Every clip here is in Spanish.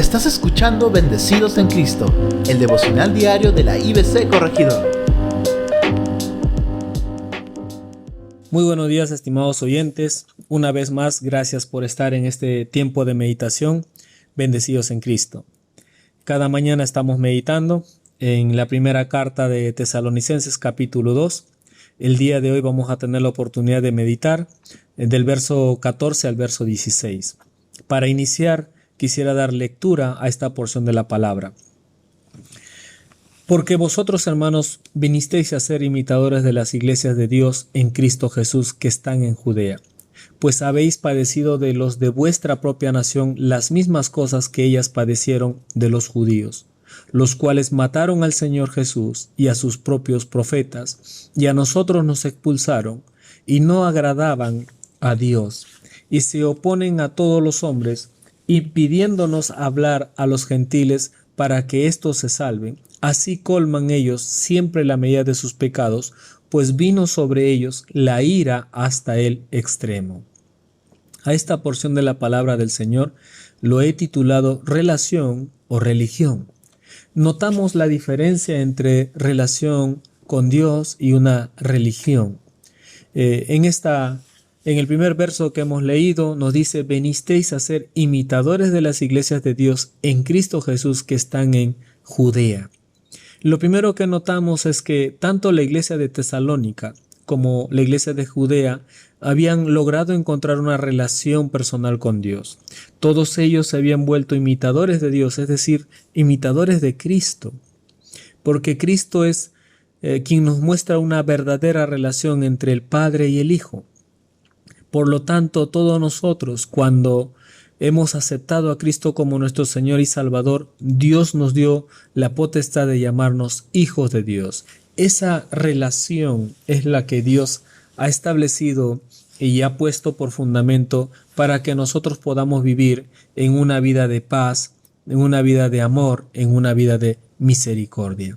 Estás escuchando Bendecidos en Cristo, el devocional diario de la IBC Corregidor. Muy buenos días, estimados oyentes. Una vez más, gracias por estar en este tiempo de meditación, Bendecidos en Cristo. Cada mañana estamos meditando en la primera carta de Tesalonicenses, capítulo 2. El día de hoy vamos a tener la oportunidad de meditar del verso 14 al verso 16. Para iniciar, quisiera dar lectura a esta porción de la palabra. Porque vosotros, hermanos, vinisteis a ser imitadores de las iglesias de Dios en Cristo Jesús que están en Judea, pues habéis padecido de los de vuestra propia nación las mismas cosas que ellas padecieron de los judíos, los cuales mataron al Señor Jesús y a sus propios profetas, y a nosotros nos expulsaron, y no agradaban a Dios, y se oponen a todos los hombres, impidiéndonos hablar a los gentiles para que éstos se salven. Así colman ellos siempre la medida de sus pecados, pues vino sobre ellos la ira hasta el extremo. A esta porción de la palabra del Señor lo he titulado Relación o Religión. Notamos la diferencia entre relación con Dios y una religión. En el primer verso que hemos leído nos dice: venisteis a ser imitadores de las iglesias de Dios en Cristo Jesús que están en Judea. Lo primero que notamos es que tanto la iglesia de Tesalónica como la iglesia de Judea habían logrado encontrar una relación personal con Dios. Todos ellos se habían vuelto imitadores de Dios, es decir, imitadores de Cristo, porque Cristo es quien nos muestra una verdadera relación entre el Padre y el Hijo. Por lo tanto, todos nosotros, cuando hemos aceptado a Cristo como nuestro Señor y Salvador, Dios nos dio la potestad de llamarnos hijos de Dios. Esa relación es la que Dios ha establecido y ha puesto por fundamento para que nosotros podamos vivir en una vida de paz, en una vida de amor, en una vida de misericordia.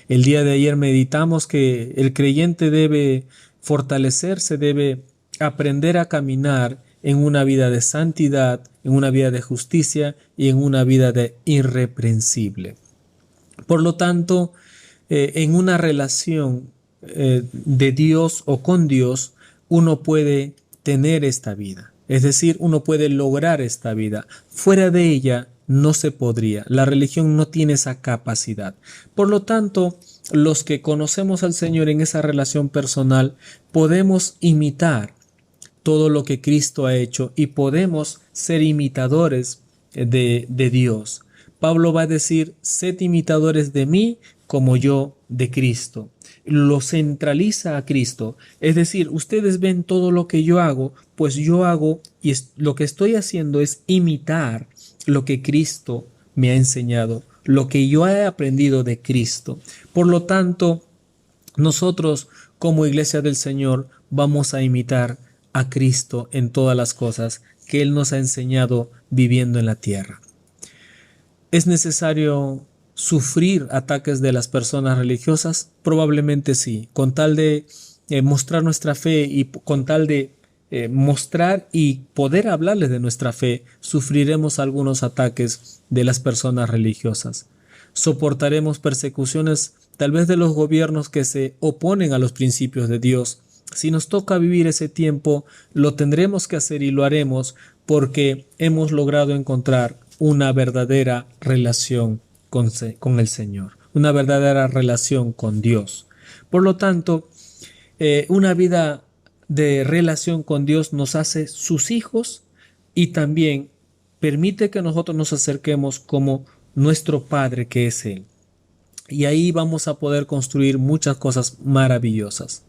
El día de ayer meditamos que el creyente debe fortalecerse, debe aprender a caminar en una vida de santidad, en una vida de justicia y en una vida de irreprensible. Por lo tanto, en una relación de Dios o con Dios, uno puede tener esta vida. Es decir, uno puede lograr esta vida. Fuera de ella no se podría. La religión no tiene esa capacidad. Por lo tanto, los que conocemos al Señor en esa relación personal, podemos imitar todo lo que Cristo ha hecho y podemos ser imitadores de Dios. Pablo va a decir: sed imitadores de mí como yo de Cristo. Lo centraliza a Cristo. Es decir, ustedes ven todo lo que yo hago, pues yo hago y lo que estoy haciendo es imitar lo que Cristo me ha enseñado, lo que yo he aprendido de Cristo. Por lo tanto, nosotros como Iglesia del Señor vamos a imitar a Cristo en todas las cosas que Él nos ha enseñado viviendo en la tierra. ¿Es necesario sufrir ataques de las personas religiosas? Probablemente sí, con tal de mostrar nuestra fe y con tal de mostrar y poder hablarles de nuestra fe, sufriremos algunos ataques de las personas religiosas. Soportaremos persecuciones tal vez de los gobiernos que se oponen a los principios de Dios. Si nos toca vivir ese tiempo, lo tendremos que hacer y lo haremos porque hemos logrado encontrar una verdadera relación con el Señor, una verdadera relación con Dios. Por lo tanto, una vida de relación con Dios nos hace sus hijos y también permite que nosotros nos acerquemos como nuestro Padre que es Él. Y ahí vamos a poder construir muchas cosas maravillosas.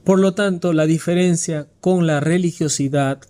Por lo tanto, la diferencia con la religiosidad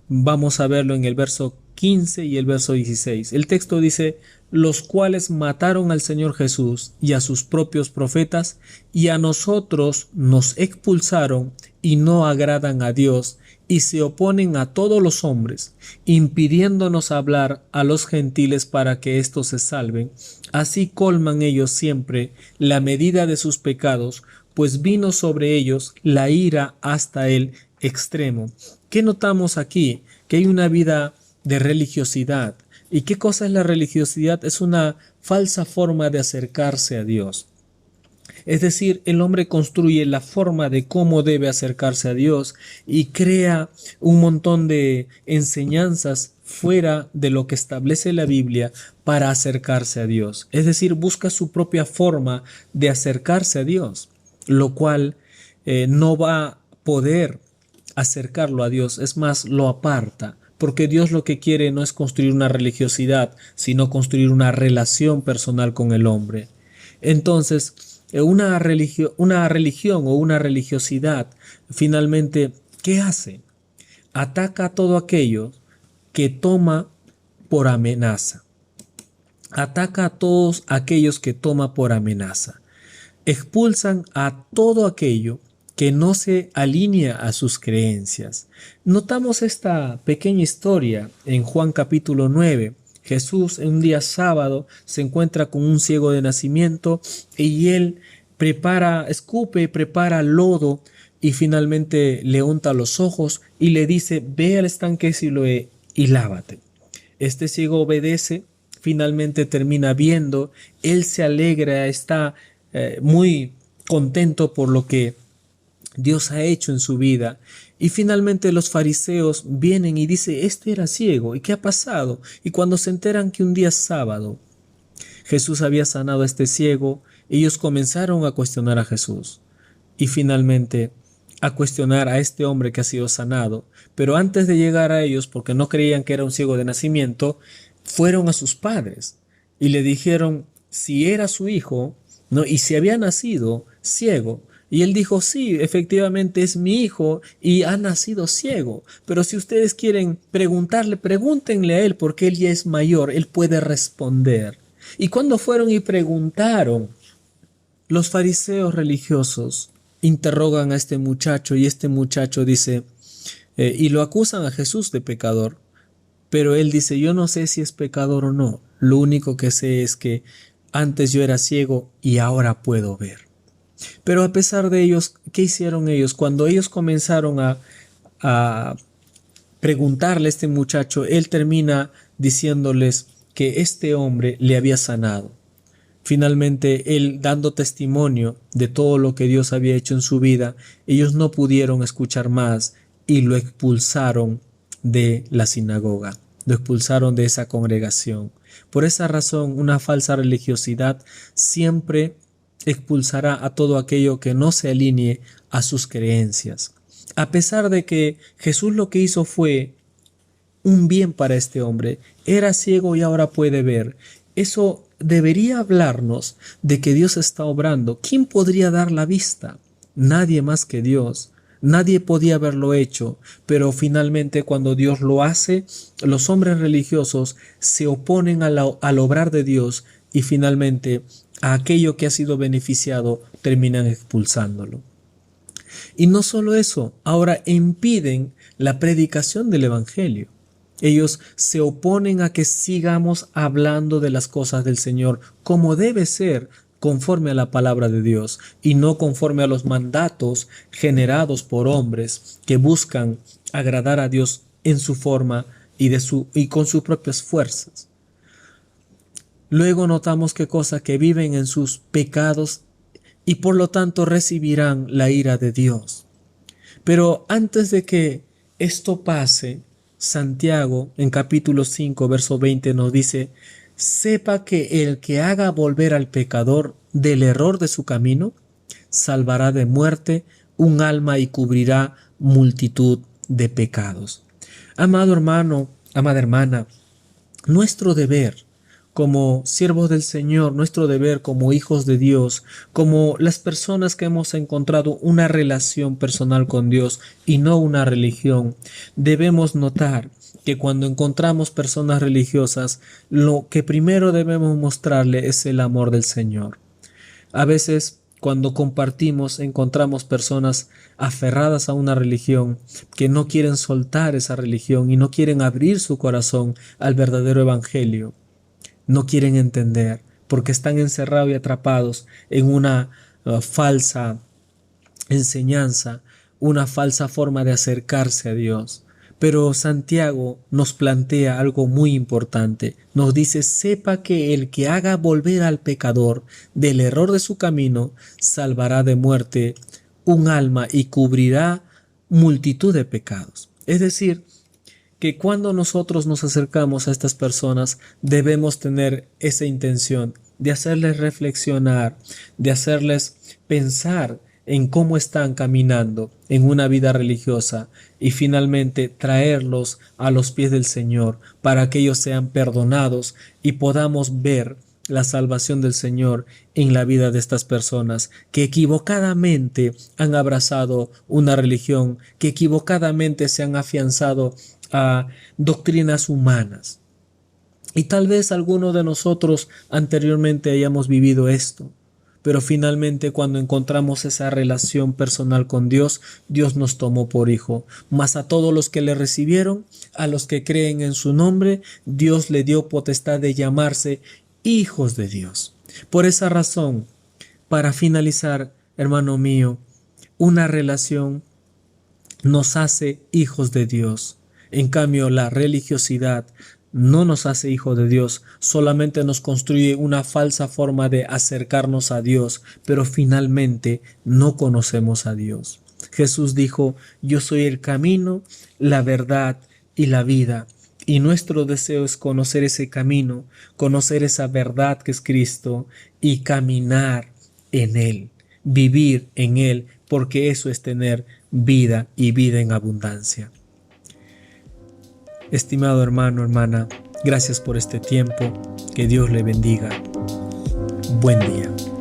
vamos a verlo en el verso 15 y el verso 16. El texto dice: los cuales mataron al Señor Jesús y a sus propios profetas, y a nosotros nos expulsaron y no agradan a Dios, y se oponen a todos los hombres, impidiéndonos hablar a los gentiles para que éstos se salven. Así colman ellos siempre la medida de sus pecados, pues vino sobre ellos la ira hasta el extremo. ¿Qué notamos aquí? Que hay una vida de religiosidad, ¿Y qué cosa es la religiosidad? Es una falsa forma de acercarse a Dios. Es decir, el hombre construye la forma de cómo debe acercarse a Dios y crea un montón de enseñanzas fuera de lo que establece la Biblia para acercarse a Dios. Es decir, busca su propia forma de acercarse a Dios, lo cual no va a poder acercarlo a Dios, es más, lo aparta. Porque Dios lo que quiere no es construir una religiosidad, sino construir una relación personal con el hombre. Entonces, una religión o una religiosidad, finalmente, ¿qué hace? Ataca a todo aquello que toma por amenaza. Ataca a todos aquellos que toma por amenaza. Expulsan a todo aquello que no se alinea a sus creencias. Notamos esta pequeña historia en Juan capítulo 9. Jesús en un día sábado se encuentra con un ciego de nacimiento y él prepara lodo y finalmente le unta los ojos y le dice: ve al estanque de Siloé y lávate. Este ciego obedece, finalmente termina viendo, él se alegra, está muy contento por lo que Dios ha hecho en su vida. Y finalmente los fariseos vienen y dicen: este era ciego, ¿y qué ha pasado? Y cuando se enteran que un día sábado Jesús había sanado a este ciego, ellos comenzaron a cuestionar a Jesús y finalmente a cuestionar a este hombre que ha sido sanado. Pero antes de llegar a ellos, porque no creían que era un ciego de nacimiento, fueron a sus padres y le dijeron si era su hijo, ¿no? Y si había nacido ciego. Y él dijo: sí, efectivamente es mi hijo y ha nacido ciego. Pero si ustedes quieren preguntarle, pregúntenle a él, porque él ya es mayor, él puede responder. Y cuando fueron y preguntaron, los fariseos religiosos interrogan a este muchacho y este muchacho dice, y lo acusan a Jesús de pecador. Pero él dice: yo no sé si es pecador o no. Lo único que sé es que antes yo era ciego y ahora puedo ver. Pero a pesar de ellos, ¿qué hicieron ellos? Cuando ellos comenzaron a preguntarle a este muchacho, él termina diciéndoles que este hombre le había sanado. Finalmente, él dando testimonio de todo lo que Dios había hecho en su vida, ellos no pudieron escuchar más y lo expulsaron de la sinagoga, lo expulsaron de esa congregación. Por esa razón, una falsa religiosidad siempre expulsará a todo aquello que no se alinee a sus creencias. A pesar de que Jesús lo que hizo fue un bien para este hombre, era ciego y ahora puede ver. Eso debería hablarnos de que Dios está obrando. ¿Quién podría dar la vista? Nadie más que Dios. Nadie podía haberlo hecho, pero finalmente cuando Dios lo hace, los hombres religiosos se oponen al obrar de Dios y finalmente a aquello que ha sido beneficiado terminan expulsándolo. Y no solo eso, ahora impiden la predicación del Evangelio. Ellos se oponen a que sigamos hablando de las cosas del Señor como debe ser, conforme a la palabra de Dios y no conforme a los mandatos generados por hombres que buscan agradar a Dios en su forma y con sus propias fuerzas. Luego notamos que viven en sus pecados y por lo tanto recibirán la ira de Dios. Pero antes de que esto pase, Santiago en capítulo 5 verso 20 nos dice: sepa que el que haga volver al pecador del error de su camino, salvará de muerte un alma y cubrirá multitud de pecados. Amado hermano, amada hermana, nuestro deber como siervos del Señor, nuestro deber como hijos de Dios, como las personas que hemos encontrado una relación personal con Dios y no una religión, debemos notar que cuando encontramos personas religiosas, lo que primero debemos mostrarle es el amor del Señor. A veces, cuando compartimos, encontramos personas aferradas a una religión que no quieren soltar esa religión y no quieren abrir su corazón al verdadero evangelio. No quieren entender porque están encerrados y atrapados en una falsa enseñanza, una falsa forma de acercarse a Dios. Pero Santiago nos plantea algo muy importante. Nos dice, sepa que el que haga volver al pecador del error de su camino, salvará de muerte un alma y cubrirá multitud de pecados. Es decir, que cuando nosotros nos acercamos a estas personas, debemos tener esa intención de hacerles reflexionar, de hacerles pensar en cómo están caminando en una vida religiosa y finalmente traerlos a los pies del Señor para que ellos sean perdonados y podamos ver la salvación del Señor en la vida de estas personas que equivocadamente han abrazado una religión, que equivocadamente se han afianzado a doctrinas humanas. Y tal vez alguno de nosotros anteriormente hayamos vivido esto. Pero finalmente cuando encontramos esa relación personal con Dios, Dios nos tomó por hijo. Mas a todos los que le recibieron, a los que creen en su nombre, Dios le dio potestad de llamarse hijos de Dios. Por esa razón, para finalizar, hermano mío, una relación nos hace hijos de Dios. En cambio, la religiosidad no nos hace hijos de Dios, solamente nos construye una falsa forma de acercarnos a Dios, pero finalmente no conocemos a Dios. Jesús dijo, yo soy el camino, la verdad y la vida. Y nuestro deseo es conocer ese camino, conocer esa verdad que es Cristo y caminar en Él, vivir en Él, porque eso es tener vida y vida en abundancia. Estimado hermano, hermana, gracias por este tiempo. Que Dios le bendiga. Buen día.